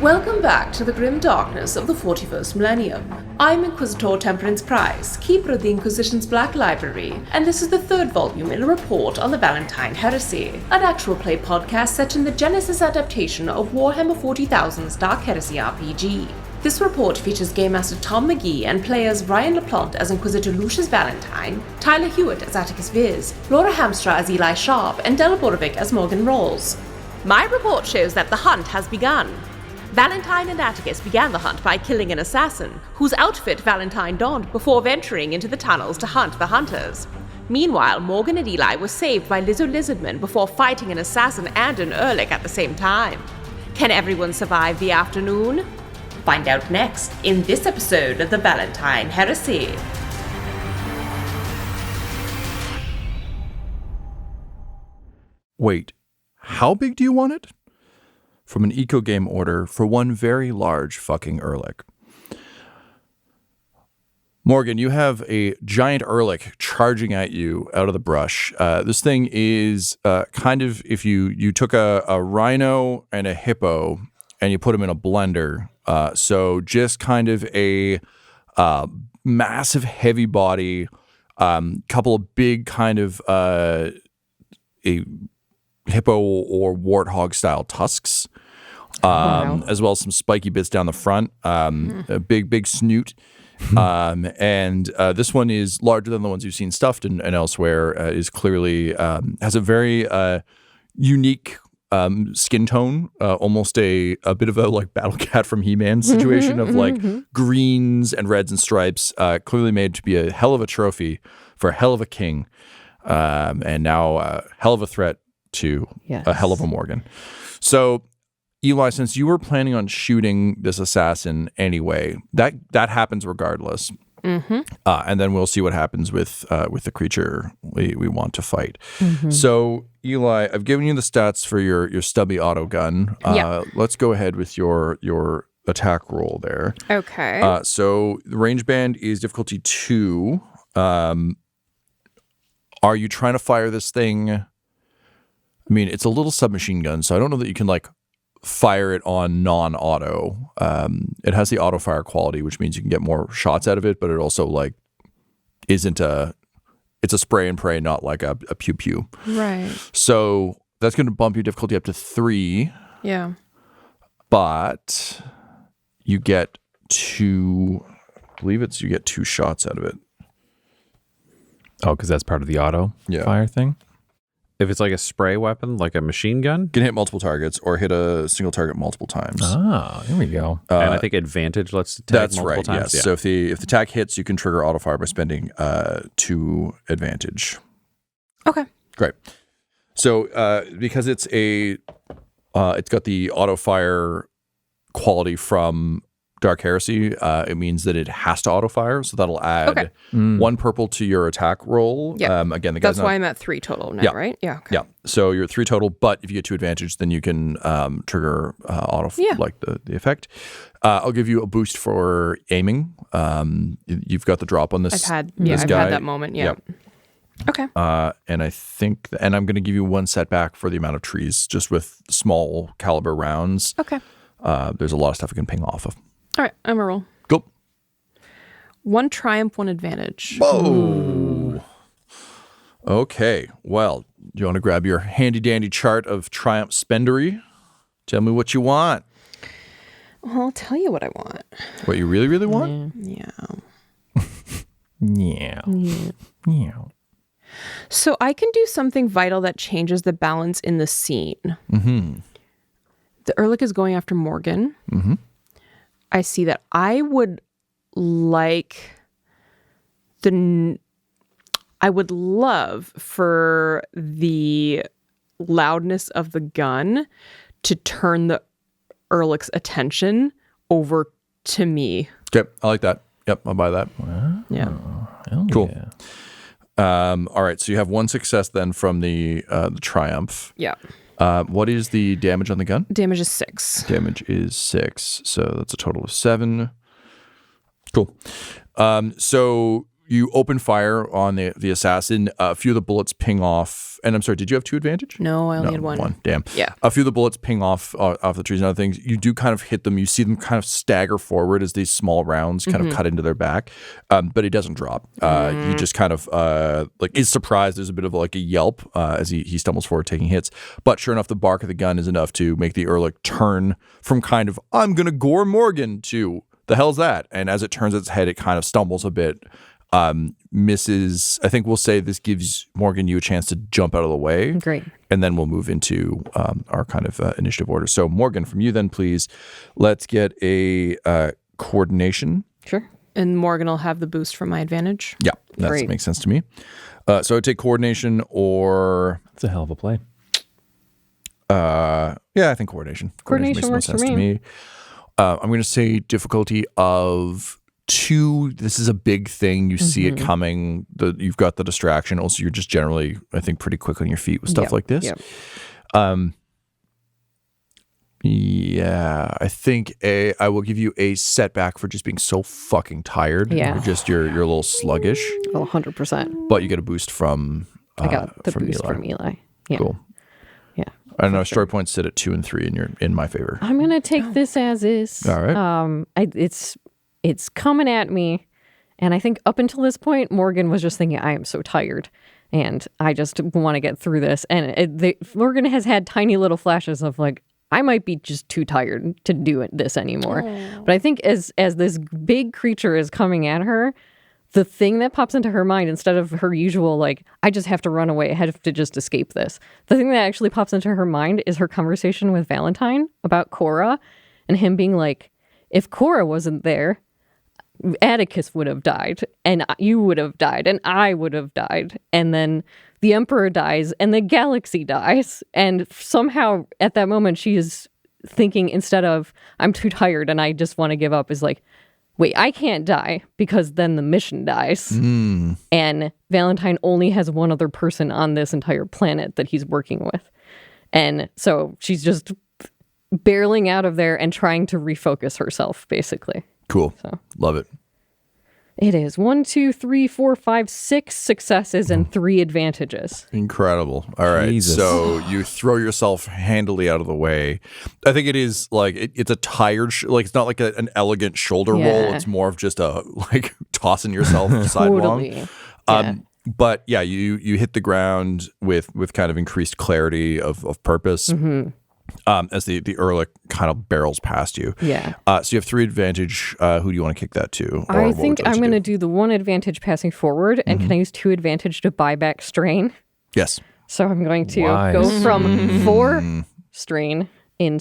Welcome back to the grim darkness of the 41st millennium. I'm Inquisitor Temperance Price, keeper of the Inquisition's Black Library, and this is the third volume in a report on the Valentyne Heresy, an actual play podcast set in the Genesis adaptation of Warhammer 40,000's Dark Heresy RPG. This report features Game Master Tom McGee and players Ryan LaPlante as Inquisitor Lucius Valentyne, Tyler Hewitt as Attikus Viz, Laura Hamstra as Eli Sharp, and Della Borovic as Morgan Rawls. My report shows that the hunt has begun. Valentyne and Attikus began the hunt by killing an assassin, whose outfit Valentyne donned before venturing into the tunnels to hunt the hunters. Meanwhile, Morgan and Eli were saved by Lizzo Lizardman before fighting an assassin and an Urlick at the same time. Can everyone survive the afternoon? Find out next in this episode of the Valentyne Heresy. Wait, how big do you want it? From an eco game order for one very large fucking Urlick. Morgan, you have a giant Urlick charging at you out of the brush. This thing is kind of if you took a rhino and a hippo and you put them in a blender. So just kind of a massive heavy body, couple of big kind of a hippo or warthog style tusks, as well as some spiky bits down the front, a big snoot. And this one is larger than the ones you've seen stuffed and elsewhere, is clearly has a very unique skin tone, almost a bit of a like Battle Cat from He-Man situation of like greens and reds and stripes, clearly made to be a hell of a trophy for a hell of a king, and now a hell of a threat to a hell of a Morgan. So, Eli, since you were planning on shooting this assassin anyway, that happens regardless. And then we'll see what happens with the creature we want to fight. So, Eli, I've given you the stats for your stubby auto gun. Let's go ahead with your attack roll there. Okay. So the range band is difficulty 2. Are you trying to fire this thing? I mean, it's a little submachine gun, so I don't know that you can like fire it on non-auto. It has the auto fire quality, which means you can get more shots out of it, but it also like it's a spray and pray, not like a pew pew. Right. So that's going to bump your difficulty up to 3. Yeah. But you get you get 2 shots out of it. Oh, because that's part of the auto fire thing? If it's like a spray weapon, like a machine gun? You can hit multiple targets or hit a single target multiple times. Oh, here we go. And I think advantage lets attack that's multiple right, times. Yes. Yeah. So if the attack hits, you can trigger auto fire by spending 2 advantage. Okay. Great. So because it's got the auto fire quality from Dark Heresy, it means that it has to auto fire, so that'll add 1 purple to your attack roll. Yeah. Again, the guy's that's why I'm at 3 total now, right? Yeah. Okay. Yeah. So you're at 3 total, but if you get 2 advantage, then you can trigger auto like the effect. I'll give you a boost for aiming. You've got the drop on this. I've guy. had that moment. Yeah. Yep. Okay. And I think, and I'm going to give you 1 setback for the amount of trees, just with small caliber rounds. Okay. There's a lot of stuff you can ping off of. All right. I'm a roll. Go. 1 triumph, 1 advantage. Whoa. Okay. Well, do you want to grab your handy dandy chart of triumph spendery? Tell me what you want. Well, I'll tell you what I want. What you really, really want? Yeah. Yeah. So I can do something vital that changes the balance in the scene. The Urlick is going after Morgan. I see that. I would love for the loudness of the gun to turn the Urlick's attention over to me. Okay. I like that. Yep. I'll buy that. Wow. Yeah. Cool. Yeah. All right. So you have 1 success then from the triumph. Yeah. What is the damage on the gun? Damage is 6. Damage is 6. So that's a total of 7. Cool. So you open fire on the assassin. A few of the bullets ping off. And I'm sorry, did you have 2 advantage? No, I only had one. Damn. Yeah. A few of the bullets ping off the trees and other things. You do kind of hit them. You see them kind of stagger forward as these small rounds kind of cut into their back. But he doesn't drop. He just kind of is surprised. There's a bit of like a yelp as he stumbles forward taking hits. But sure enough, the bark of the gun is enough to make the Urlick turn from kind of, I'm going to gore Morgan to, the hell's that? And as it turns its head, it kind of stumbles a bit. Misses. I think we'll say this gives Morgan you a chance to jump out of the way. Great. And then we'll move into our kind of initiative order. So Morgan, from you then, please, let's get a coordination. Sure. And Morgan will have the boost from my advantage. Yeah, that makes sense to me. So I'd take coordination or... That's a hell of a play. Yeah, I think coordination. Coordination makes works more sense for to me. I'm going to say difficulty of 2. This is a big thing. You see it coming. You've got the distraction. Also, you're just generally, I think, pretty quick on your feet with stuff like this. Yep. Yeah, I think I will give you a setback for just being so fucking tired. Yeah. You're a little sluggish. Oh, 100%. But you get a boost from I got the boost Eli. from Eli. Yeah. Cool. Yeah. I don't know. Story points sit at 2 and 3, and you're in my favor. I'm gonna take this as is. All right. It's coming at me, and I think up until this point, Morgan was just thinking, I am so tired, and I just want to get through this. And Morgan has had tiny little flashes of like, I might be just too tired to do this anymore. But I think as this big creature is coming at her, the thing that pops into her mind, instead of her usual, like, I just have to run away, I have to just escape this. The thing that actually pops into her mind is her conversation with Valentyne about Cora, and him being like, if Cora wasn't there, Attikus would have died, and you would have died, and I would have died. And then the Emperor dies, and the galaxy dies. And somehow at that moment, she is thinking, instead of, I'm too tired and I just want to give up, is like, wait, I can't die because then the mission dies. And Valentyne only has one other person on this entire planet that he's working with. And so she's just barreling out of there and trying to refocus herself, basically. Cool. Love it. It is 1, 2, 3, 4, 5, 6 successes and 3 advantages. Incredible. All right. Jesus. So you throw yourself handily out of the way. I think it is like, it's a tired, it's not like an elegant shoulder roll. It's more of just a, like, tossing yourself sidelong. Totally. But yeah, you hit the ground with kind of increased clarity of purpose. As the Urlick kind of barrels past you. Yeah. So you have 3 advantage. Who do you want to kick that to? I think I'm going to do the 1 advantage passing forward, and can I use 2 advantage to buy back strain? Yes. So I'm going to Wise. go from 4 strain in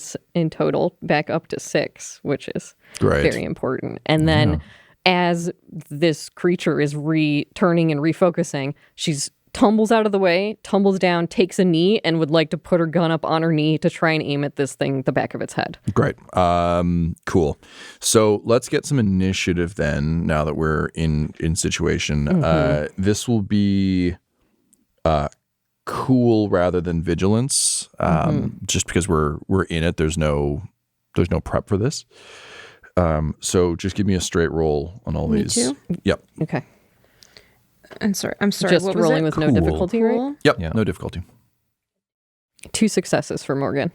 total back up to 6, which is Great. very important. And then as this creature is returning and refocusing, she's tumbles out of the way, tumbles down, takes a knee, and would like to put her gun up on her knee to try and aim at this thing, the back of its head. Great. Cool. So let's get some initiative then, now that we're in situation. This will be cool rather than vigilance, just because we're in it. There's no prep for this. So just give me a straight roll on all these. Too? Yep. Okay. I'm sorry. Just What was rolling it? with no difficulty, right? Yep. Yeah. No difficulty. 2 successes for Morgan.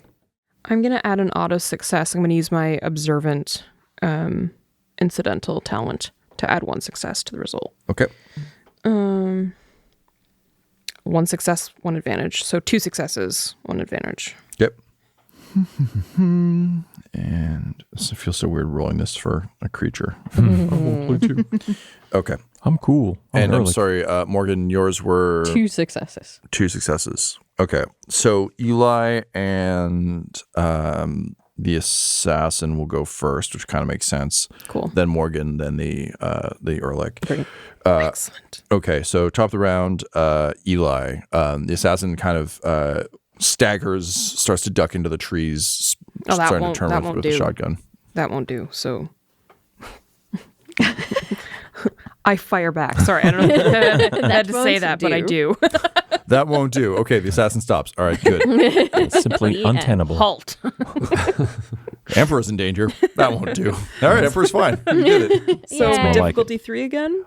I'm going to add an auto success. I'm going to use my observant incidental talent to add 1 success to the result. Okay. 1 success, 1 advantage. So 2 successes, 1 advantage. Yep. And it feels so weird rolling this for a creature. I will play 2. Okay. I'm cool. And I'm Urlick. sorry, Morgan, yours were 2 successes. 2 successes. Okay. So Eli and the assassin will go first, which kind of makes sense. Cool. Then Morgan, then the Urlick. Great. Excellent. Okay. So top of the round, Eli. The assassin kind of staggers, starts to duck into the trees, starting to turn with a shotgun. That won't do. So I fire back. Sorry, I don't know if I had to say that, but I do. That won't do. Okay, the assassin stops. All right, good. It's simply The end. untenable. Halt. Emperor's in danger. That won't do. All right, Emperor's fine. You did it. So Yeah. difficulty 3 again?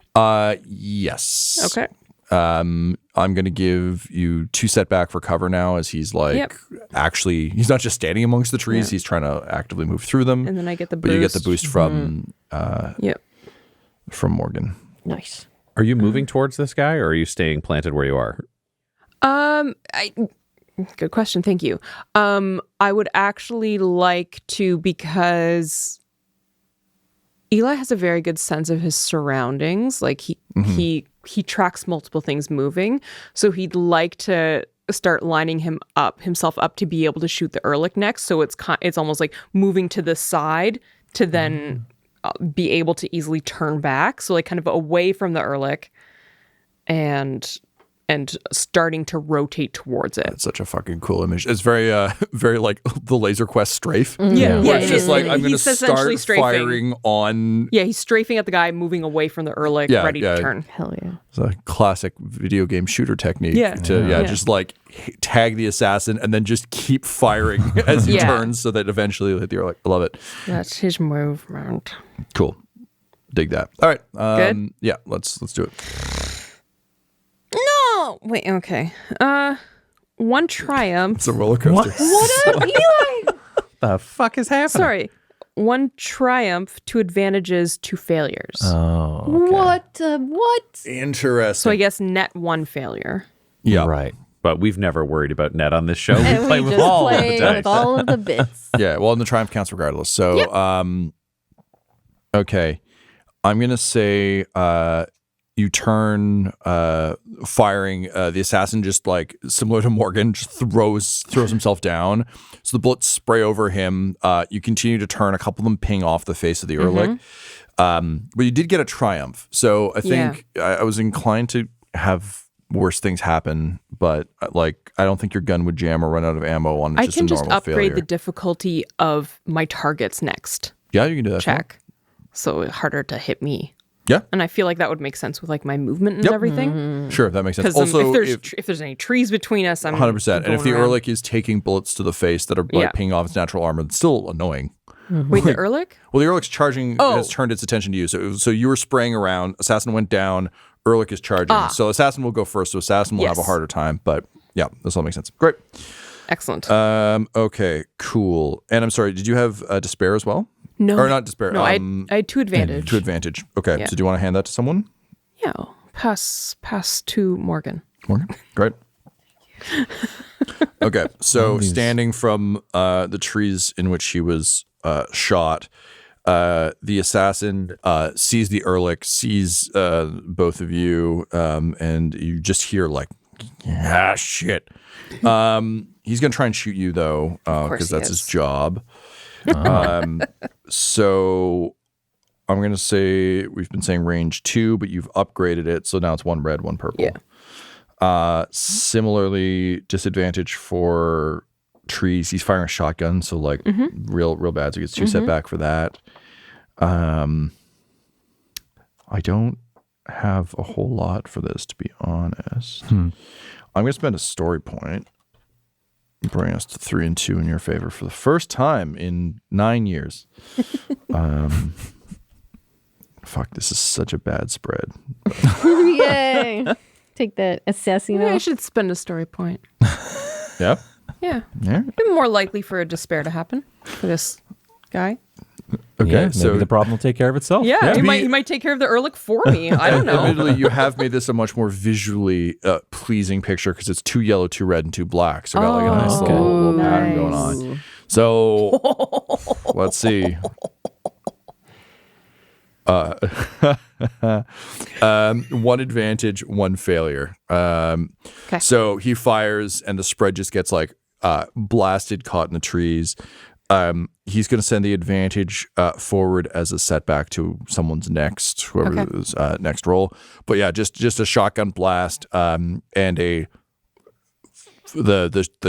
Yes. Okay. I'm going to give you 2 setback for cover now, as he's actually, he's not just standing amongst the trees. He's trying to actively move through them. And then I get the boost. But you get the boost from from Morgan. Nice. Are you moving towards this guy, or are you staying planted where you are? Good question. Thank you. I would actually like to, because Eli has a very good sense of his surroundings. Like he tracks multiple things moving. So he'd like to start lining himself up to be able to shoot the Urlick next. So it's almost like moving to the side to then be able to easily turn back. So like kind of away from the Urlick and starting to rotate towards it. It's such a fucking cool image. It's very, very like the Laser Quest strafe. Yeah, Where it's it just is. like, I'm going to He's essentially start strafing. firing on. Yeah, he's strafing at the guy, moving away from the Urlick, ready to turn. Hell yeah. It's a classic video game shooter technique. Yeah. Just like tag the assassin and then just keep firing as he turns, so that eventually you'll hit the Urlick. I love it. That's his movement. Cool. Dig that. All right. Good? Yeah, let's do it. No! Wait, okay. 1 triumph. It's a roller coaster. What up, Eli? The fuck is happening? Sorry. 1 triumph, 2 advantages, 2 failures. Oh, okay. What? Interesting. So I guess net 1 failure. Yeah. Right. But we've never worried about net on this show. We And play we with just all of the play dice. with all of the bits. Yeah. Well, and the triumph counts regardless. So, okay. I'm going to say you turn firing. The assassin, just like similar to Morgan, just throws himself down. So the bullets spray over him. You continue to turn. A couple of them ping off the face of the Urlick. But you did get a triumph. So I think I was inclined to have worse things happen, but like I don't think your gun would jam or run out of ammo on I just can a just normal upgrade failure. the difficulty of my targets next Yeah, you can do that. check. So harder to hit me. Yeah. And I feel like that would make sense with like my movement and everything. Sure, that makes sense. Because Also, if there's any trees between us, I'm 100%. And if the going around. Urlick is taking bullets to the face that are like pinging off its natural armor, it's still annoying. Wait, the Urlick? Well, the Urlick's charging has turned its attention to you. So you were spraying around. Assassin went down. Urlick is charging. So Assassin will go first. So Assassin will have a harder time. But yeah, this all makes sense. Great. Excellent. Okay, cool. And I'm sorry, did you have Despair as well? No. Or not Despair. No, I had 2 advantage. 2 advantage. Okay, Yeah. so do you want to hand that to someone? Yeah, pass to Morgan. Morgan? Great. Okay, so standing from the trees in which he was shot, the assassin sees the Urlick, sees both of you, and you just hear like, shit. He's going to try and shoot you, though, because that's his job. So I'm going to say we've been saying range 2, but you've upgraded it. So now it's 1 red, 1 purple. Yeah. Similarly, disadvantage for trees. He's firing a shotgun. So like real bad. So he gets 2 setback for that. I don't have a whole lot for this, to be honest. I'm going to spend a story point. Bring us to 3 and 2 in your favor for the first time in 9 years. Fuck, this is such a bad spread. Yay. Take that, Assassino. Maybe I should spend a story point. Yeah? Yeah. Yeah. Be more likely for a despair to happen for this guy. Okay, Yeah, so maybe the problem will take care of itself. Yeah, he might take care of the Urlick for me. I don't know. admittedly, you have made this a much more visually pleasing picture because it's 2 yellow, 2 red, and 2 black. So got like a nice little pattern going on. So let's see. 1 advantage, 1 failure. Okay. So he fires, and the spread just gets like blasted, caught in the trees. He's going to send the advantage forward as a setback to someone's next, whoever's next roll. But yeah, just a shotgun blast, and the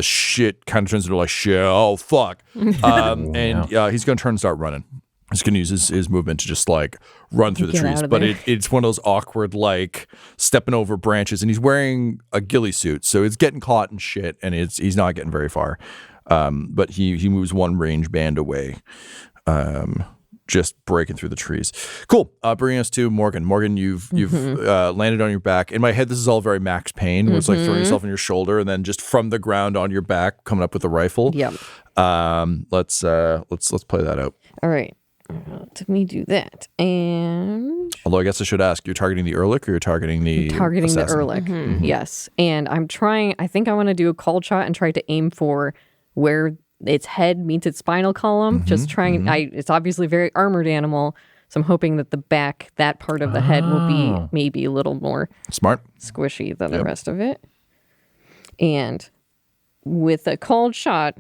shit kind of turns into like shit. Oh fuck! And he's going to turn and start running. He's going to use his movement to just like run through the Get trees, out of but there. it's one of those awkward like stepping over branches, and he's wearing a ghillie suit, so it's getting caught and shit, and he's not getting very far. But he moves one range band away, just breaking through the trees. Cool. Bringing us to Morgan. Morgan, you've landed on your back. In my head, this is all very Max Payne, where it's like throwing yourself on your shoulder and then just from the ground on your back, coming up with a rifle. Yep. Let's play that out. All right. Let me do that. And Although I guess I should ask, you're targeting the Urlick or you're targeting the assassin? the Urlick. Yes. And I think I want to do a cold shot and try to aim for where its head meets its spinal column. Just trying. It's obviously a very armored animal, so I'm hoping that the back, that part of the head, will be maybe a little more smart, squishy than the rest of it. And with a cold shot,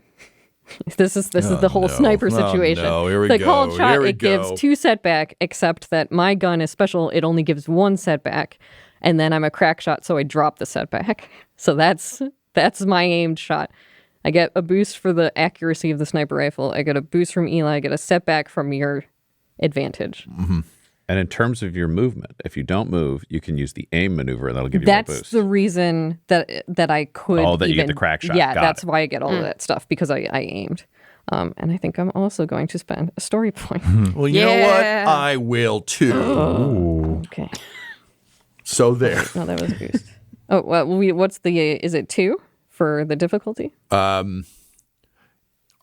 this is the whole sniper situation. No, here we the go. cold shot, it go. gives 2 setback, except that my gun is special. It only gives 1 setback, and then I'm a crack shot, so I drop the setback. So that's my aimed shot. I get a boost for the accuracy of the sniper rifle. I get a boost from Eli. I get a setback from your advantage. And in terms of your movement, if you don't move, you can use the aim maneuver, and that'll give you more boost. That's the reason that I could. Oh, that you get the crack shot. Yeah, Got that's it. why I get all of that stuff, because I aimed. And I think I'm also going to spend a story point. Well, you know what? I will too. Okay. So there. No, that was a boost. Oh, well, what's is it 2 for the difficulty? I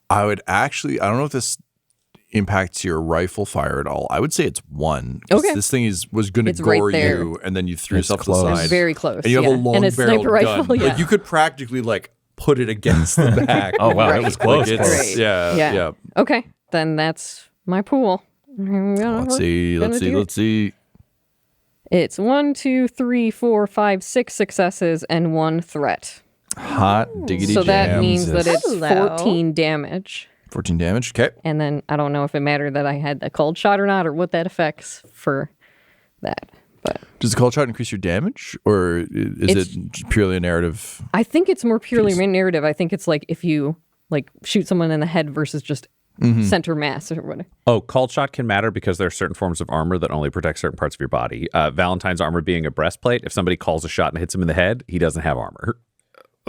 would actually, I don't know if this impacts your rifle fire at all. I would say it's 1. Okay. This thing was going to gore right there. you, and then you threw yourself to the close. side. Very close. And you have a long and a barrel sniper gun. rifle. Yeah. Like you could practically put it against the back. Oh, wow, that was close. Like Great. Yeah. Okay, then that's my pool. Let's see. It's 1, 2, 3, 4, 5, 6 successes and 1 threat. Hot diggity So that jams. means that it's Hello. 14 damage. 14 damage. Okay. And then I don't know if it mattered that I had the cold shot or not, or what that affects for that. But Does the cold shot increase your damage, or is it purely a narrative? I think it's more purely narrative. I think it's like if you shoot someone in the head versus just center mass or whatever. Oh, cold shot can matter because there are certain forms of armor that only protect certain parts of your body. Valentine's armor being a breastplate, if somebody calls a shot and hits him in the head, he doesn't have armor.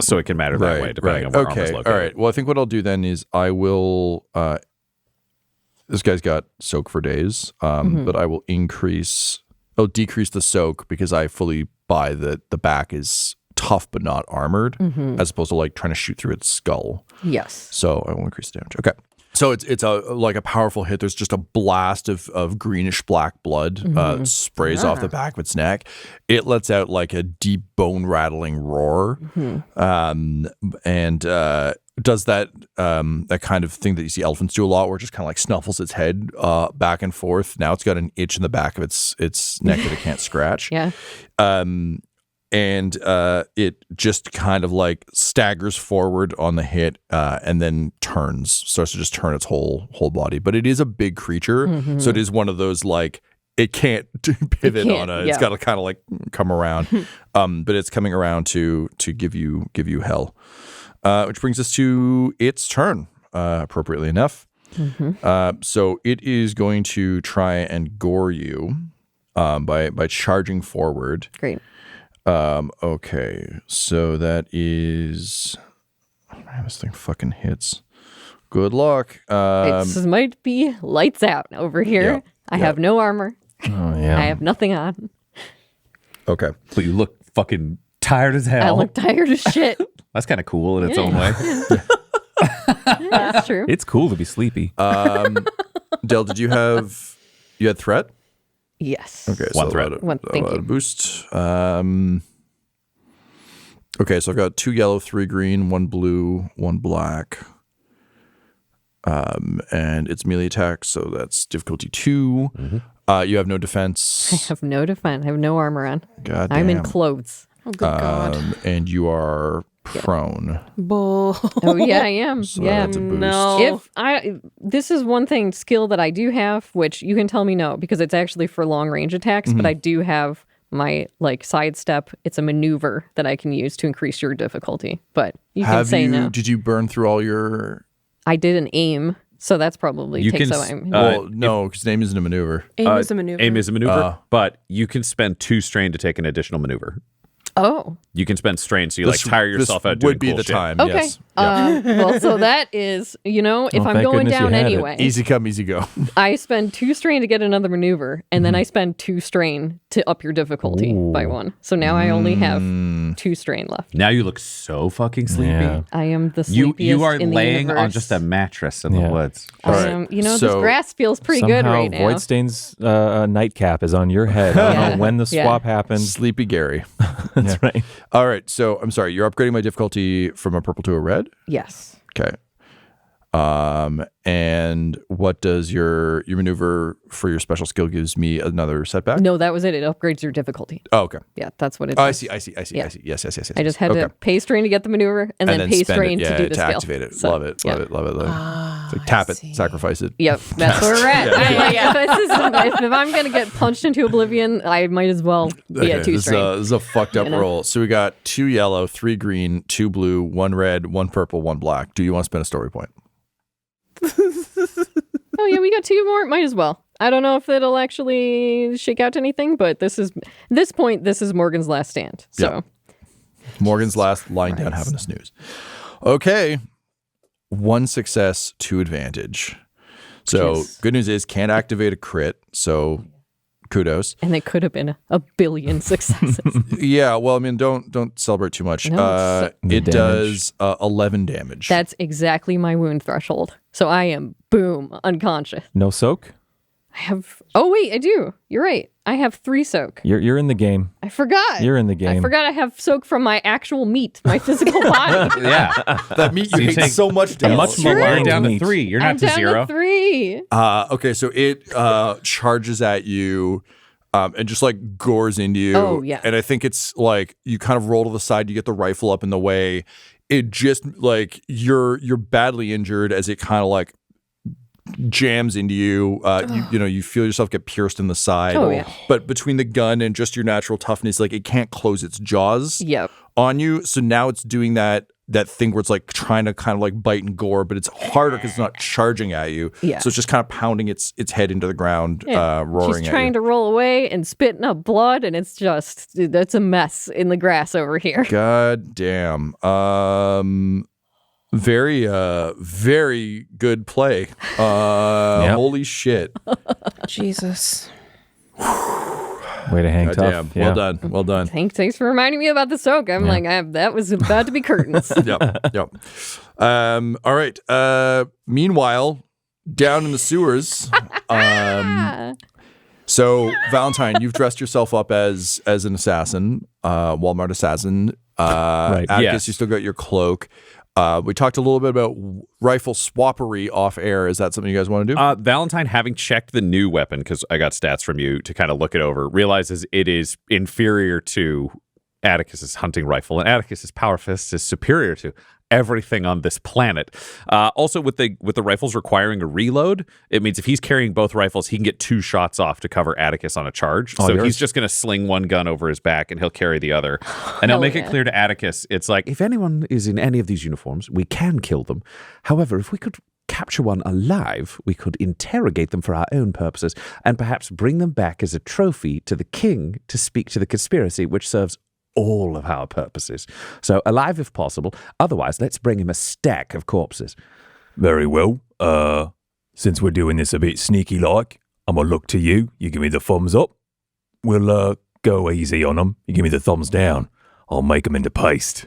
So it can matter that way, depending on where armor's located. All right. Well, I think what I'll do then is I will. This guy's got soak for days, but I will decrease the soak because I fully buy that the back is tough but not armored, as opposed to trying to shoot through its skull. Yes. So I will increase the damage. Okay. So it's a powerful hit. There's just a blast of greenish black blood sprays off the back of its neck. It lets out a deep bone rattling roar, and does that kind of thing that you see elephants do a lot, where it just kind of snuffles its head back and forth. Now it's got an itch in the back of its neck that it can't scratch. Yeah. And it just kind of staggers forward on the hit and then starts to just turn its whole body. But it is a big creature, so it is one of those it can't pivot on it. It's got to kind of come around, but it's coming around to give you hell. Which brings us to its turn, appropriately enough. So it is going to try and gore you by charging forward. Great. Okay, so that is... Man, this thing fucking hits. Good luck. It might be lights out over here. I have no armor. Oh, yeah. I have nothing on. Okay. But you look fucking tired as hell. I look tired as shit. That's kind of cool in its own way. That's true. It's cool to be sleepy. Del, did you had threat? Yes. Okay, One so threat. Thank you. Boost. Okay, so I've got 2 yellow, 3 green, 1 blue, 1 black. And it's melee attack, so that's difficulty 2. You have no defense. I have no defense. I have no armor on. God I'm in damn. clothes. Oh, good God. And you are prone. Bull. Oh yeah, I am. So yeah. that's a boost. No. This is one skill that I do have, which you can tell me no, because it's actually for long range attacks, but I do have my sidestep. It's a maneuver that I can use to increase your difficulty. But you can say no. Did you burn through all your... I did an aim, so that's probably You takes can some. Well, no, because aim isn't a maneuver. Aim is a maneuver. Aim is a maneuver, but you can spend 2 strain to take an additional maneuver. Oh. You can spend strain, so you tire yourself out. This would be cool the shit. time. Okay. Yes. Yeah. Well, so that is, if I'm thank going goodness you down had it. anyway, Easy come, easy go. I spend 2 strain to get another maneuver, and then I spend 2 strain to up your difficulty by 1. So now I only have 2 strain left. Now you look so fucking sleepy. Yeah. I am the sleepiest You are in the laying on universe. just a mattress in the woods. I am, this so grass feels pretty good right now. Voidstain's nightcap is on your head. I don't know when the swap happened. Sleepy Gary. That's right. All right. So I'm sorry. You're upgrading my difficulty from a purple to a red. Yes. Okay. And what does your maneuver for your special skill gives me another setback? No, that was it. It upgrades your difficulty. Oh, okay. Yeah, that's what it Oh, does. I see. Yeah. Yes. I just had okay. to pay strain to get the maneuver, and then pay spend strain it, to do the skill. activate it. So, Love it. yeah. It's like tap it, sacrifice it. Yep, that's where we're at. If I'm going to get punched into oblivion, I might as well be at 2 this strain. is a fucked up roll. So we got 2 yellow, 3 green, 2 blue, 1 red, 1 purple, 1 black. Do you want to spend a story point? Oh yeah, we got 2 more. Might as well. I don't know if it'll actually shake out to anything, but this is Morgan's last stand. So Morgan's last lying down having a snooze. Okay. 1 success, 2 advantage. So Yes. good news is can't activate a crit. So kudos. and it could have been a billion successes. Yeah. Well, I mean, don't celebrate too much. No, It damage. does 11 damage. That's exactly my wound threshold. So I am boom unconscious. No soak? I have. Oh wait, I do. You're right. I have 3 soak. You're in the game. I forgot. You're in the game. I forgot I have soak from my actual meat, my physical body. Yeah. that meat you hate take so much A damage. much True. You're maligned down to meat. 3. You're I'm not to down 0. to 3. Okay, so it charges at you and just like gores into you. Oh, yeah. And I think it's like you kind of roll to the side, you get the rifle up in the way. It just like you're badly injured as it kind of like jams into you. You feel yourself get pierced in the side. Oh, yeah. But between the gun and just your natural toughness, like it can't close its jaws Yep. on you. So now it's doing that thing where it's like trying to kind of like bite and gore, but it's harder because it's not charging at you. Yeah. So it's just kind of pounding its head into the ground, roaring She's at trying you. to roll away and spitting up blood, and it's just that's a mess in the grass over here. God damn. Very, very good play. Holy shit. Jesus. Way to hang God tough. damn. Yeah. Well done. Thanks for reminding me about the soak. I'm like, that was about to be curtains. Yep. All right. Meanwhile, down in the sewers, so Valentyne, you've dressed yourself up as an assassin, Walmart assassin. Right. Attikus, Yes. you still got your cloak. We talked a little bit about rifle swappery off air. Is that something you guys want to do? Valentyne, having checked the new weapon, because I got stats from you to kind of look it over, realizes it is inferior to Attikus's hunting rifle, and Attikus's power fist is superior to everything on this planet. Also, with the rifles requiring a reload, it means if he's carrying both rifles, he can get 2 shots off to cover Attikus on a charge. So he's just going to sling one gun over his back, and he'll carry the other. And he'll make it clear to Attikus, it's like, if anyone is in any of these uniforms, we can kill them. However, if we could capture one alive, we could interrogate them for our own purposes, and perhaps bring them back as a trophy to the king to speak to the conspiracy, which serves all of our purposes. So alive if possible. Otherwise, let's bring him a stack of corpses. Very well. Since we're doing this a bit sneaky like, I'm going to look to you. You give me the thumbs up. We'll go easy on them. You give me the thumbs down. I'll make them into paste.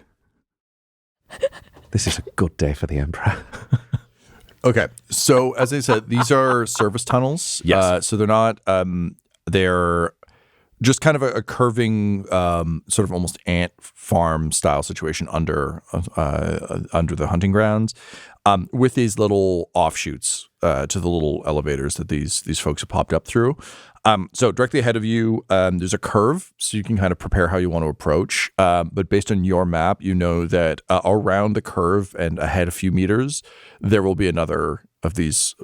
This is a good day for the Emperor. Okay. So as I said, these are service tunnels. Yes. So they're not, they're just kind of a curving, sort of almost ant farm style situation under the hunting grounds, with these little offshoots to the little elevators that these folks have popped up through. So directly ahead of you, there's a curve, so you can kind of prepare how you want to approach. But based on your map, you know that around the curve and ahead a few meters, there will be another of these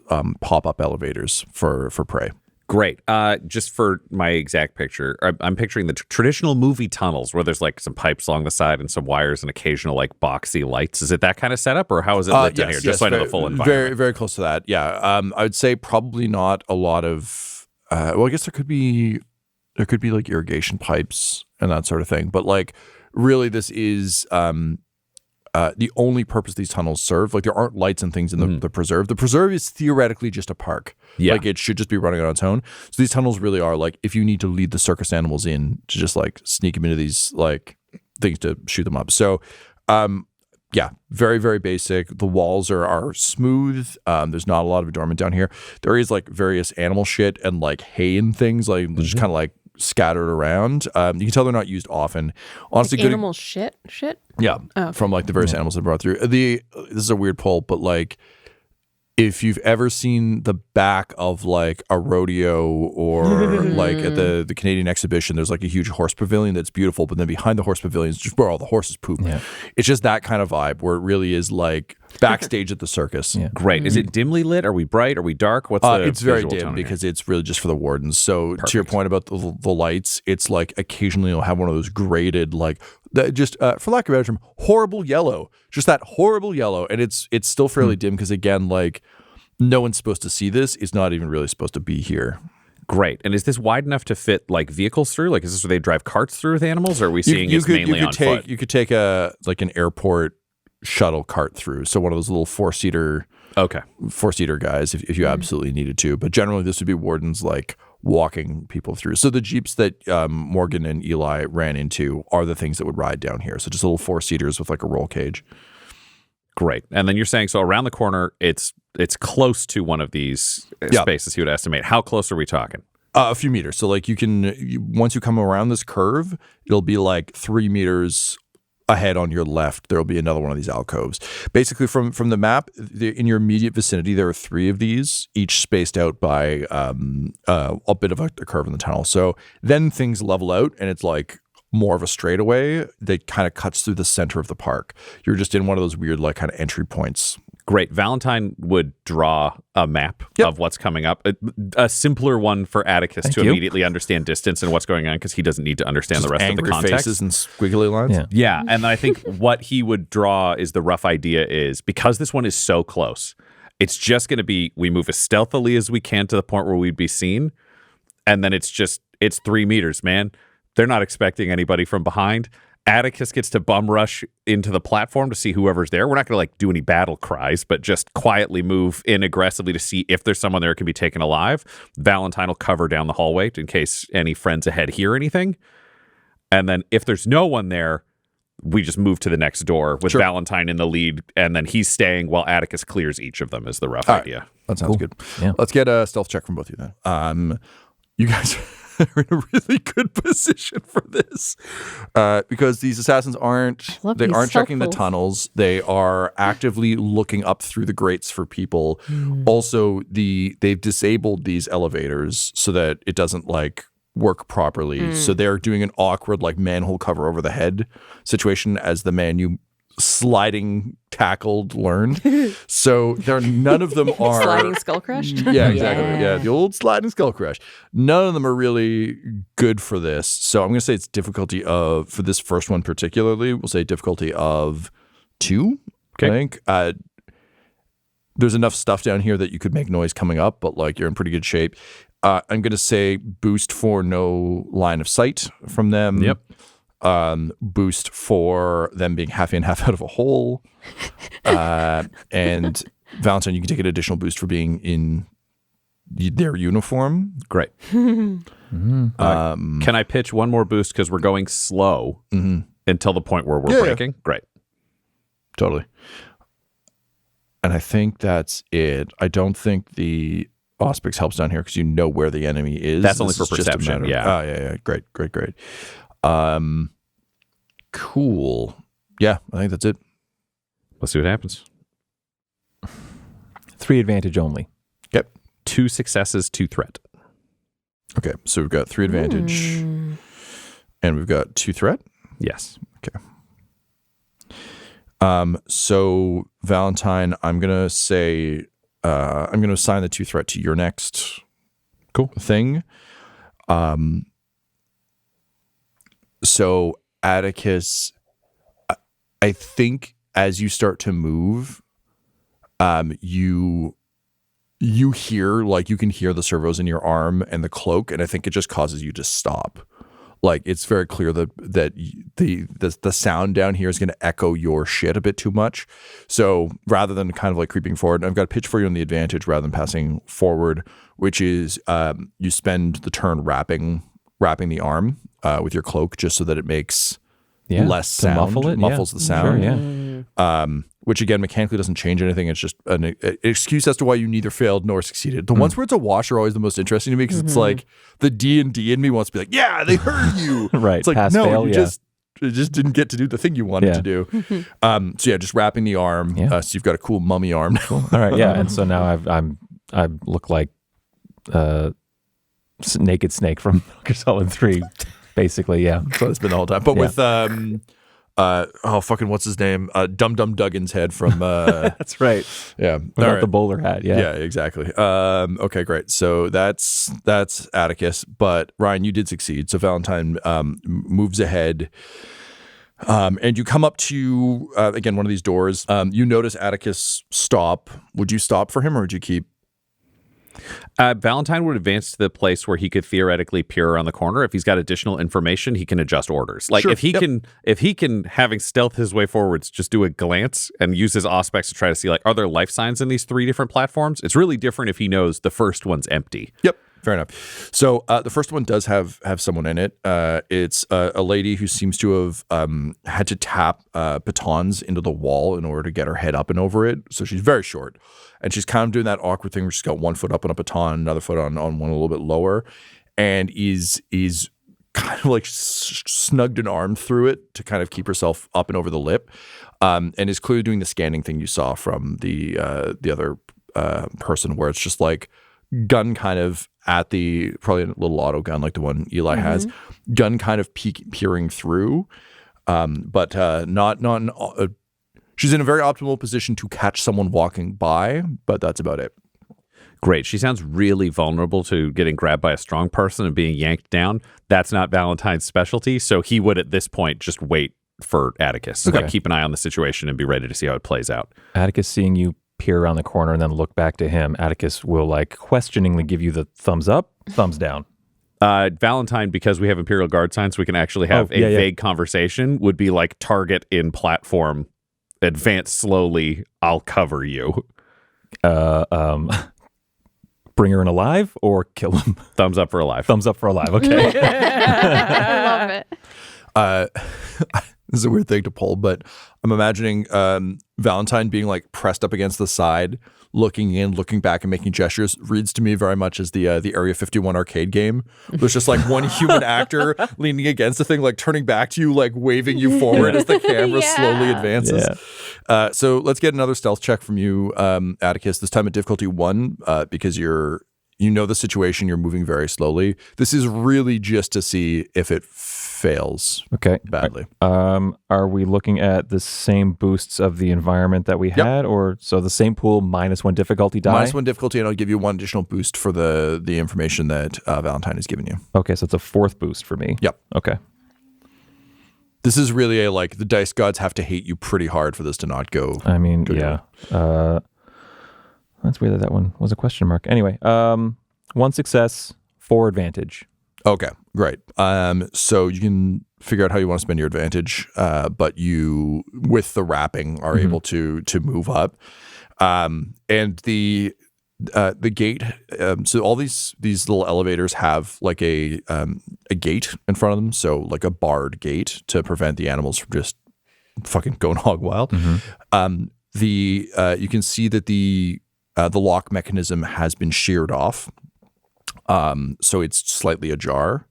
pop-up elevators for prey. Great. Just for my exact picture, I'm picturing the traditional movie tunnels where there's like some pipes along the side and some wires and occasional like boxy lights. Is it that kind of setup, or how is it lit down here? Just so I know the full environment. Very, very close to that. Yeah. I would say probably not a lot of. Well, I guess there could be There could be like irrigation pipes and that sort of thing. But like, really, this is the only purpose these tunnels serve. Like, there aren't lights and things in the preserve. The preserve is theoretically just a park. Yeah. Like, it should just be running on its own. So these tunnels really are like, if you need to lead the circus animals in to just like sneak them into these like things to shoot them up. So, yeah, very, very basic. The walls are smooth. There's not a lot of adornment down here. There is like various animal shit and like hay and things like just kind of like scattered around. You can tell they're not used often. Honestly, Like animal shit? yeah, Oh, okay. from like the various animals they brought through. This is a weird poll, but like, if you've ever seen the back of like a rodeo or like at the Canadian exhibition, there's like a huge horse pavilion that's beautiful, but then behind the horse pavilion is just where all the horses poop. Yeah. It's just that kind of vibe where it really is like backstage at the circus. Yeah. Great. Is it dimly lit? Are we bright? Are we dark? What's the It's very visual dim tone because it's really just for the wardens. So to your point about the lights, it's like occasionally you'll have one of those graded like just for lack of a better term, horrible yellow. Just that horrible yellow, and it's still fairly dim because again, like no one's supposed to see this. It's not even really supposed to be here. Great. And is this wide enough to fit like vehicles through? Like, is this where they drive carts through with animals? Or are we seeing it's mainly on foot? You could take a like an airport shuttle cart through. So one of those little four-seater guys if you absolutely needed to. But generally this would be wardens like walking people through. So the Jeeps that Morgan and Eli ran into are the things that would ride down here. So just little four-seaters with like a roll cage. Great. And then you're saying, so around the corner, it's close to one of these spaces you would estimate. How close are we talking? A few meters. So like once you come around this curve, it'll be like 3 meters ahead on your left. There'll be another one of these alcoves. Basically from the map, in your immediate vicinity, there are 3 of these, each spaced out by a bit of a curve in the tunnel. So then things level out and it's like more of a straightaway that kind of cuts through the center of the park. You're just in one of those weird like kind of entry points. Great. Valentyne would draw a map of what's coming up. A simpler one for Attikus to immediately understand distance and what's going on because he doesn't need to understand Just the rest of the context. Faces and squiggly lines. Yeah. And I think what he would draw is the rough idea is because this one is so close, it's just going to be we move as stealthily as we can to the point where we'd be seen. And then it's 3 meters, man. They're not expecting anybody from behind. Attikus gets to bum rush into the platform to see whoever's there. We're not going to like do any battle cries, but just quietly move in aggressively to see if there's someone there who can be taken alive. Valentyne will cover down the hallway in case any friends ahead hear anything. And then if there's no one there, we just move to the next door with Valentyne in the lead, and then he's staying while Attikus clears each of them is the rough idea. Right. That sounds good. Yeah. Let's get a stealth check from both of you then. You guys are in a really good position for this because these assassins aren't checking the tunnels. They are actively looking up through the grates for people. Also, they've disabled these elevators so that it doesn't like work properly. So they're doing an awkward like manhole cover over the head situation as the man you sliding tackled learned. So none of them are sliding skull crush. Yeah, exactly. Yeah, the old sliding skull crush. None of them are really good for this. So I'm going to say it's difficulty of, for this first one particularly, we'll say difficulty of 2. Okay. I think there's enough stuff down here that you could make noise coming up, but like you're in pretty good shape. I'm going to say boost for no line of sight from them. Yep. Boost for them being half in, half out of a hole. And Valentyne, you can take an additional boost for being in their uniform. Great. Can I pitch one more boost because we're going slow until the point where we're breaking? Great. Totally. And I think that's it. I don't think the Auspix helps down here because you know where the enemy is. That's only for perception. Yeah. Great. Cool. Yeah, I think that's it. Let's see what happens. 3 advantage only. Yep. 2 successes, 2 threat. Okay, so we've got 3 advantage and we've got 2 threat. Yes. Okay. So Valentyne, I'm gonna say I'm gonna assign the 2 threat to your next thing. So Attikus, I think as you start to move, you you hear, like, you can hear the servos in your arm and the cloak, and I think it just causes you to stop. Like, it's very clear that the sound down here is going to echo your shit a bit too much. So rather than kind of like creeping forward, I've got a pitch for you on the advantage rather than passing forward, which is you spend the turn wrapping the arm with your cloak just so that it makes less sound, muffles the sound. Mm. Which again mechanically doesn't change anything. It's just an excuse as to why you neither failed nor succeeded. The ones where it's a wash are always the most interesting to me because it's like the D&D in me wants to be like, yeah, they heard you. Right. It's like, Pass, no, fail, you just didn't get to do the thing you wanted to do. So yeah, just wrapping the arm. Yeah. So you've got a cool mummy arm now. All right. Yeah. And so now I look like naked snake from Metal Gear Solid 3, basically. Yeah. So it's been the whole time. But with what's his name? Dum Dum Duggan's head from That's right. Yeah. Without the bowler hat. Yeah. Yeah, exactly. Okay, great. So that's Attikus, but Ryan, you did succeed. So Valentyne moves ahead. And you come up to again one of these doors. You notice Attikus stop. Would you stop for him or would you keep? Valentyne would advance to the place where he could theoretically peer around the corner. If he's got additional information, he can adjust orders. Like Sure. if he can, having stealth his way forwards, just do a glance and use his auspex to try to see, like, are there life signs in these 3 different platforms? It's really different if he knows the first one's empty. Yep. Fair enough. So the first one does have someone in it. It's a lady who seems to have had to tap batons into the wall in order to get her head up and over it. So she's very short. And she's kind of doing that awkward thing where she's got one foot up on a baton, another foot on one a little bit lower, and is kind of like snugged an arm through it to kind of keep herself up and over the lip, and is clearly doing the scanning thing you saw from the other person, where it's just like gun kind of at the, probably a little auto gun like the one Eli has, gun kind of peering through, but not she's in a very optimal position to catch someone walking by, but that's about it. Great. She sounds really vulnerable to getting grabbed by a strong person and being yanked down. That's not Valentyne's specialty, so he would at this point just wait for Attikus. Okay. Like, keep an eye on the situation and be ready to see how it plays out. Attikus, seeing you peer around the corner and then look back to him, Attikus will like questioningly give you the thumbs up, thumbs down. Valentyne, because we have Imperial Guard signs, we can actually have vague conversation, would be like target in platform, advance slowly, I'll cover you. Bring her in alive or kill him? Thumbs up for alive. Thumbs up for alive. Okay. I love it. This is a weird thing to pull, but I'm imagining Valentyne being like pressed up against the side, looking in, looking back, and making gestures. Reads to me very much as the Area 51 arcade game. There's just like one human actor leaning against the thing, like turning back to you, like waving you forward as the camera slowly advances. Yeah. So let's get another stealth check from you, Attikus. This time at difficulty 1, because you know the situation. You're moving very slowly. This is really just to see if it fails badly. Are we looking at the same boosts of the environment that we had, or so the same pool -1 difficulty die? -1 difficulty, and I'll give you 1 additional boost for the information that Valentyne has given you. Okay, so it's a 4th boost for me. Yep. Okay. This is really like the dice gods have to hate you pretty hard for this to not go. I mean, yeah. That's weird that one was a question mark. Anyway, 1 success, 4 advantage. Okay, great. So you can figure out how you want to spend your advantage, but you, with the wrapping, are able to move up. And the gate. So all these little elevators have like a gate in front of them. So like a barred gate to prevent the animals from just fucking going hog wild. You can see that the lock mechanism has been sheared off. So it's slightly ajar,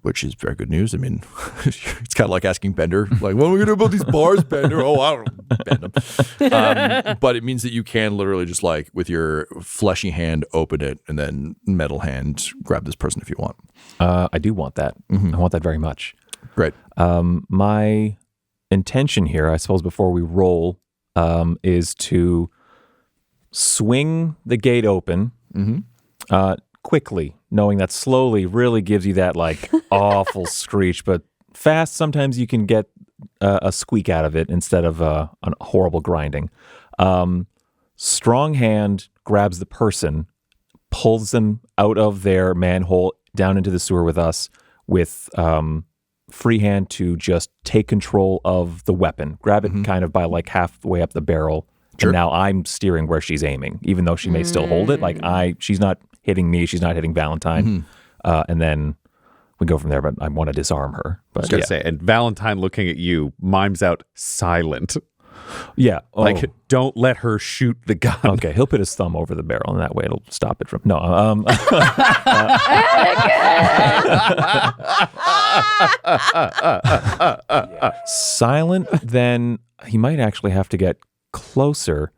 which is very good news. I mean, it's kind of like asking Bender, like, what are we going to do about these bars, Bender? Oh, I don't know, bend them. But it means that you can literally just like with your fleshy hand open it and then metal hand grab this person if you want. I do want that. I want that very much. Great. My intention here, I suppose, before we roll, is to swing the gate open. Quickly, knowing that slowly really gives you that like awful screech, but fast sometimes you can get a squeak out of it instead of a horrible grinding. Strong hand, grabs the person, pulls them out of their manhole down into the sewer with us with free hand to just take control of the weapon, grab it kind of by like halfway up the barrel. Sure. And now I'm steering where she's aiming, even though she may still hold it. Like she's not hitting me. She's not hitting Valentyne. And then we go from there, but I want to disarm her. But I was going to say, and Valentyne looking at you mimes out silent. Yeah. Oh. Like, don't let her shoot the gun. Okay, he'll put his thumb over the barrel, and that way it'll stop it from. No. Silent, then he might actually have to get closer.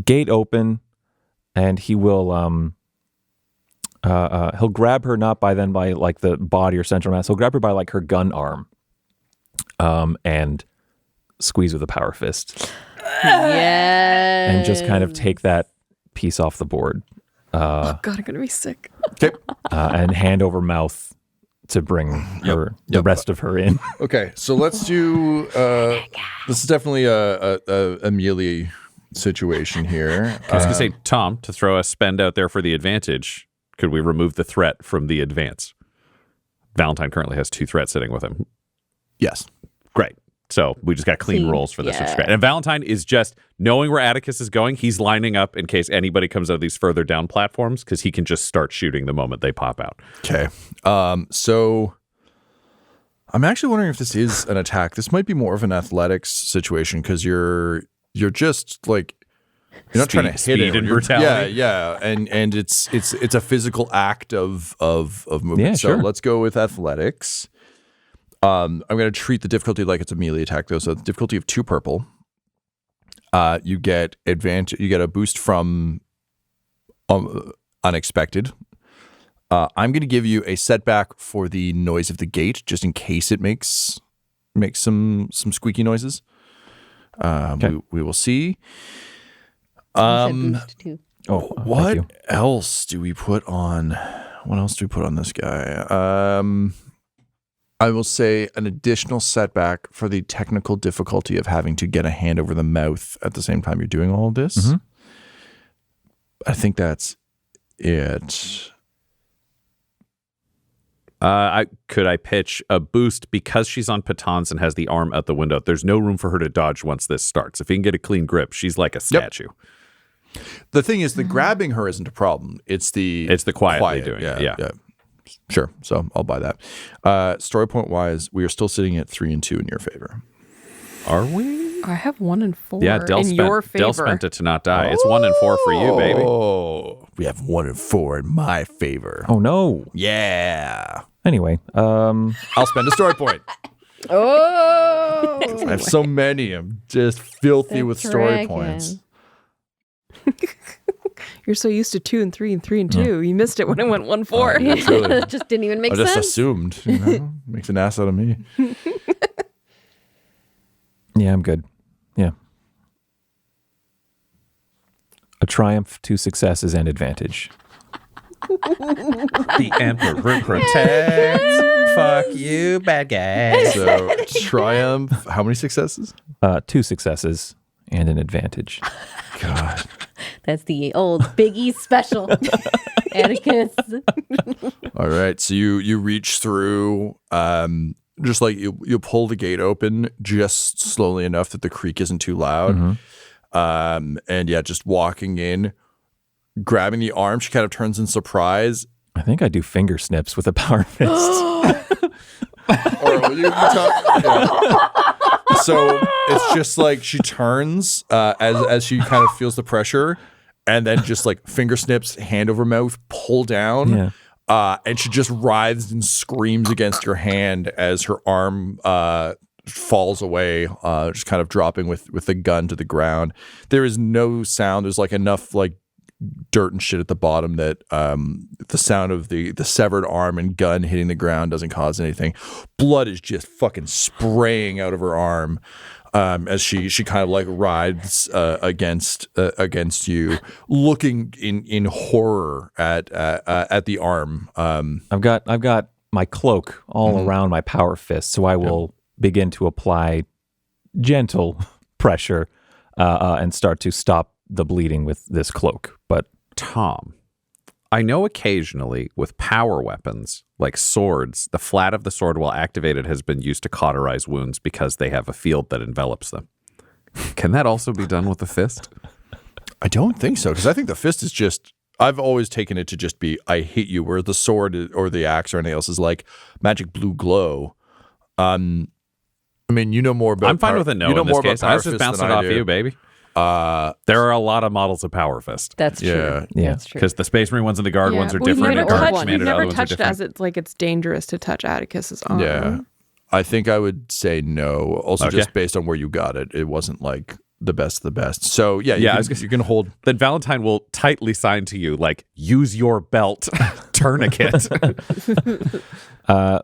Gate open, and he will. He'll grab her not by like the body or central mass. He'll grab her by like her gun arm. And squeeze with a power fist. Yes. And just kind of take that piece off the board. Oh God, I'm gonna be sick. Okay. And hand over mouth to bring her the rest of her in. Okay, so let's do. This is definitely a melee situation here. I was going to say, Tom, to throw a spend out there for the advantage, could we remove the threat from the advance? Valentyne currently has 2 threats sitting with him. Yes. Great. So we just got clean rolls for this. Which is great. And Valentyne is just knowing where Attikus is going. He's lining up in case anybody comes out of these further down platforms because he can just start shooting the moment they pop out. Okay. So I'm actually wondering if this is an attack. This might be more of an athletics situation because you're just like you're not trying to hit speed it. And brutality. Yeah. And it's a physical act of movement. Yeah, so sure. let's go with athletics. I'm going to treat the difficulty like it's a melee attack, though. So the difficulty of 2 purple. You get advantage. You get a boost from unexpected. I'm going to give you a setback for the noise of the gate, just in case it makes some squeaky noises. Okay. We will see. Boost too. Oh, What else do we put on? What else do we put on this guy? I will say an additional setback for the technical difficulty of having to get a hand over the mouth at the same time you're doing all of this. Mm-hmm. I think that's it. Could I pitch a boost because she's on pitons and has the arm out the window? There's no room for her to dodge once this starts. If he can get a clean grip, she's like a statue. The thing is, the grabbing her isn't a problem. It's the quietly doing it. Yeah. Sure. So I'll buy that. Story point wise, we are still sitting at 3 and 2 in your favor. Are we? I have 1 and 4 Yeah, Del in your spent, favor. Del spent it to not die. It's 1 and 4 for you, baby. Oh, we have 1 and 4 in my favor. Oh no. Yeah. Anyway, I'll spend a story point. Oh. I have so many. I'm just filthy The with story dragon. points. You're so used to 2 and 3 and 3 and 2. You missed it when it went 1-4. It just didn't even make I sense. just assumed, makes an ass out of me. yeah, I'm good. Yeah. A triumph, 2 successes, and advantage. The Emperor protects. Fuck you, bad guy. So triumph. How many successes? 2 successes and an advantage. God. That's the old Big E special. Attikus. All right. So you reach through. Just like you pull the gate open just slowly enough that the creak isn't too loud. And yeah, just walking in, grabbing the arm, she kind of turns in surprise. I think I do finger snips with a power fist. Or you talk, yeah. So it's just like she turns as she kind of feels the pressure, and then just like finger snips, hand over mouth, pull down. Yeah. And she just writhes and screams against your hand as her arm falls away, just kind of dropping with the gun to the ground. There is no sound. There's like enough like dirt and shit at the bottom that the sound of the severed arm and gun hitting the ground doesn't cause anything. Blood is just fucking spraying out of her arm as she kind of like rides against you, looking in horror at the arm. I've got my cloak all around my power fist, so I will begin to apply gentle pressure and start to stop the bleeding with this cloak. But Tom, I know occasionally with power weapons, like swords, the flat of the sword while activated has been used to cauterize wounds because they have a field that envelops them. Can that also be done with the fist? I don't think so, because I think the fist is just, I've always taken it to just be, I hit you, where the sword or the axe or anything else is like magic blue glow. I mean, you know more about I'm fine with a no in this case. I was just bouncing it off you, baby. There are a lot of models of Power Fist. That's true. Yeah. That's true. Because the Space Marine ones and the Guard ones are different. We've and Guard never Commanded other ones are touched different. as it's like it's dangerous to touch Atticus's arm. Yeah. I think I would say no. Also, Okay. just based on where you got it, it wasn't like the best of the best. So yeah, you can hold. Then Valentyne will tightly sign to you, like, use your belt tourniquet.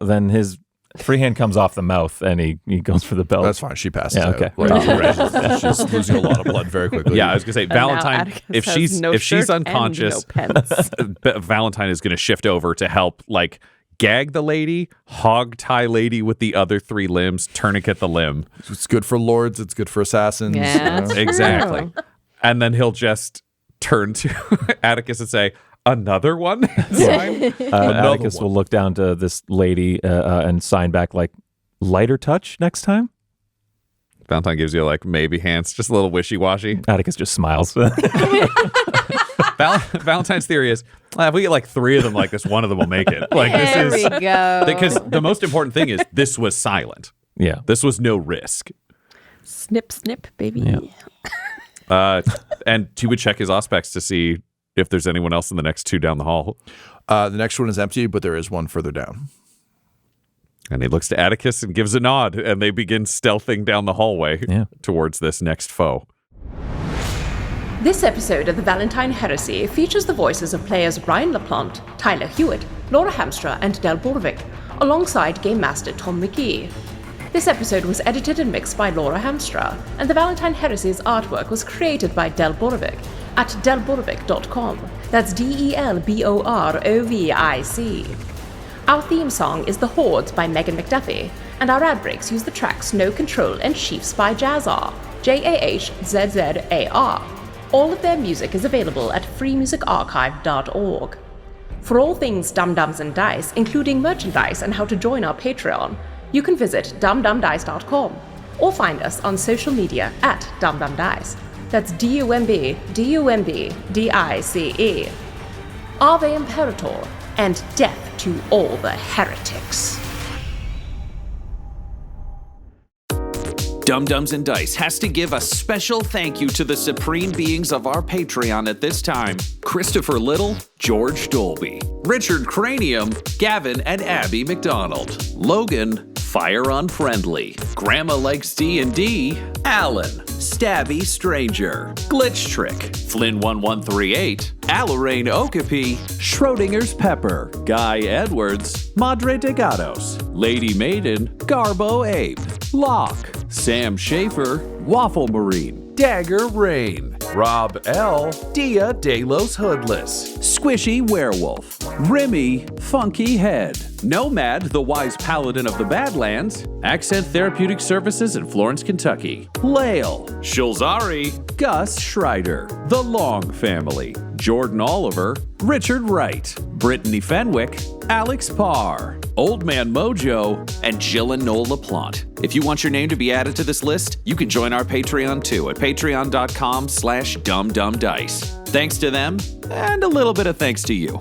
then his free hand comes off the mouth, and he goes for the belt. That's fine. She passes Yeah, out. okay. Like, she's losing a lot of blood very quickly. Yeah, I was gonna say And now Valentyne. Atticus If has she's no if she's shirt and unconscious, no pants. Valentyne is gonna shift over to help, like, gag the lady, hog tie lady with the other 3 limbs, tourniquet the limb. It's good for lords. It's good for assassins. Yeah, that's Exactly. And then he'll just turn to Atticus and say, "Another one." Atticus one. will look down to this lady and sign back like, lighter touch next time. Valentyne gives you like maybe hands, just a little wishy-washy. Atticus just smiles. Valentine's theory is, if we get like 3 of them like this, one of them will make it. Like There this we is go. because the most important thing is this was silent. Yeah. This was no risk. Snip, snip, baby. Yeah. And he would check his auspex to see if there's anyone else in the next 2 down the hall. The next one is empty, but there is one further down. And he looks to Atticus and gives a nod, and they begin stealthing down the hallway towards this next foe. This episode of the Valentyne Heresy features the voices of players Ryan LaPlante, Tyler Hewitt, Laura Hamstra, and Del Borovic, alongside Game Master Tom McGee. This episode was edited and mixed by Laura Hamstra, and the Valentyne Heresy's artwork was created by Del Borovic at delborovic.com. That's DELBOROVIC. Our theme song is The Hordes by Megan McDuffie, and our ad breaks use the tracks No Control and Chiefs by Jazzar, JAHZZAR. All of their music is available at freemusicarchive.org. For all things Dum Dums and Dice, including merchandise and how to join our Patreon, you can visit dumdumdice.com or find us on social media at dumdumdice. That's DUMBDICE. Ave Imperator, and death to all the heretics. Dum Dums and Dice has to give a special thank you to the supreme beings of our Patreon at this time: Christopher Little, George Dolby, Richard Cranium, Gavin and Abby McDonald, Logan, Fire Unfriendly, Grandma Likes D&D, Alan, Stabby Stranger, Glitch Trick, Flynn1138, Alarain Okapi, Schrodinger's Pepper, Guy Edwards, Madre de Gatos, Lady Maiden, Garbo Ape, Locke, Sam Schaefer, Waffle Marine, Dagger Rain, Rob L, Dia De Los Hoodless, Squishy Werewolf, Remy Funky Head, Nomad, the Wise Paladin of the Badlands, Accent Therapeutic Services in Florence, Kentucky, Lael, Shulzari, Gus Schreider, The Long Family, Jordan Oliver, Richard Wright, Brittany Fenwick, Alex Parr, Old Man Mojo, and Jill and Noel LaPlante. If you want your name to be added to this list, you can join our Patreon too at patreon.com/dumdumdice. Thanks to them, and a little bit of thanks to you.